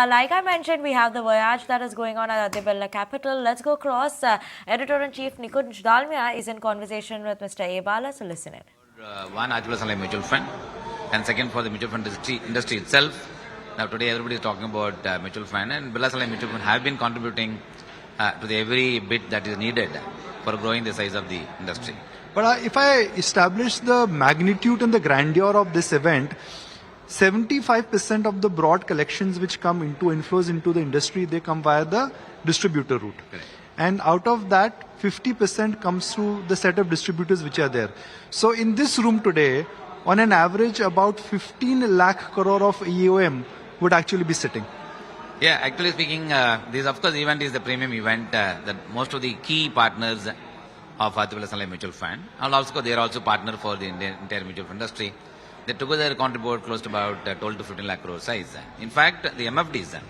Like I mentioned, we have the Voyage that is going on at ABSLAMC Capital. Let's go across. Editor-in-Chief Nikunj Dalmia is in conversation with Mr. A. Bala, so listen in. One, ABSLAMC mutual fund, and second for the mutual fund industry itself. Now today everybody is talking about mutual fund, and Balasubramanian mutual fund have been contributing to the every bit that is needed for growing the size of the industry. But if I establish the magnitude and the grandeur of this event, 75% of the broad collections which come into inflows into the industry, they come via the distributor route. Correct. And out of that, 50% comes through the set of distributors which are there. So in this room today, on an average, about 15 lakh crore of EOM would actually be sitting. Yeah, actually speaking, this of course event is the premium event that most of the key partners of ABSLAMC mutual fund, and also they are also partner for the entire mutual fund industry. They together contribute close to about 12 to 15 lakh crore size. In fact, the MFDs,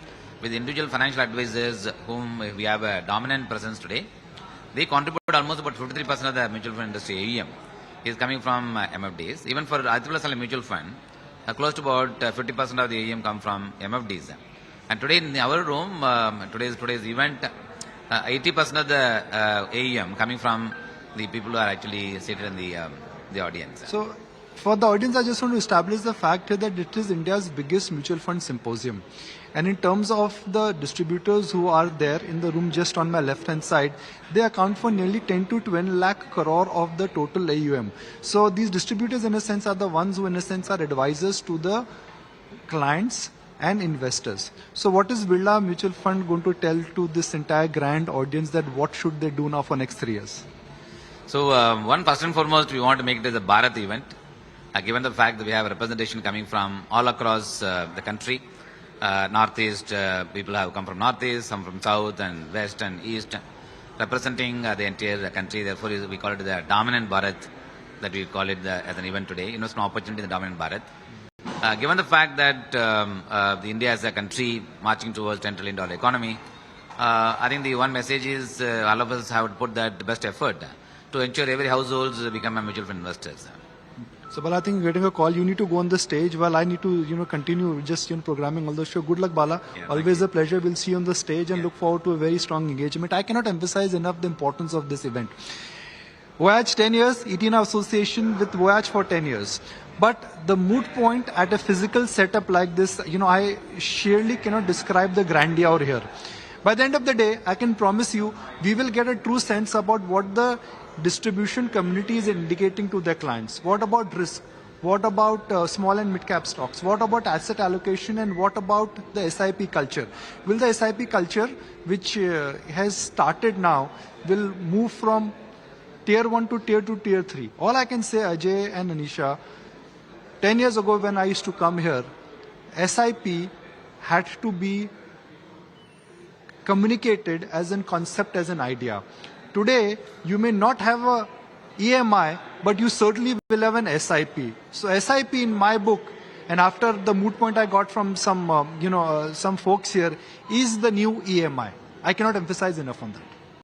with individual financial advisors whom we have a dominant presence today, they contribute almost about 53% of the mutual fund industry AUM is coming from MFDs. Even for ABSLAMC mutual fund, close to about 50% of the AUM come from MFDs. And today in our room, today's event, 80% of the AUM coming from the people who are actually seated in the audience. So for the audience, I just want to establish the fact that it is India's biggest mutual fund symposium. And in terms of the distributors who are there in the room just on my left hand side, they account for nearly 10 to 20 lakh crore of the total AUM. So these distributors in a sense are the ones who in a sense are advisors to the clients and investors. So what is Birla Mutual Fund going to tell to this entire grand audience that what should they do now for next 3 years? So one, first and foremost, we want to make it as a Bharat event. Given the fact that we have representation coming from all across the country, Northeast, people have come from Northeast, some from South and West and East, representing the entire country. Therefore, we call it the dominant Bharat, that we call it as an event today. It's an opportunity in the dominant Bharat. Given the fact that India as a country marching towards $10 trillion economy, I think the one message is all of us have to put that best effort to ensure every household become a mutual fund investors. So, Bala, I think getting a call, you need to go on the stage while I need to, continue just programming all the show. Good luck, Bala. Yeah, always a pleasure. We'll see you on the stage and look forward to a very strong engagement. I cannot emphasize enough the importance of this event. Voyage 10 years, ETNA association with Voyage for 10 years. But the moot point at a physical setup like this, I surely cannot describe the grandeur here. By the end of the day, I can promise you, we will get a true sense about what the distribution community is indicating to their clients. What about risk? What about small and mid-cap stocks? What about asset allocation? And what about the SIP culture? Will the SIP culture, which has started now, will move from tier 1 to tier 2, tier 3? All I can say, Ajay and Anisha, 10 years ago when I used to come here, SIP had to be communicated as a concept, as an idea. Today, you may not have a EMI, but you certainly will have an SIP. So SIP in my book, and after the moot point I got from some folks here, is the new EMI. I cannot emphasize enough on that.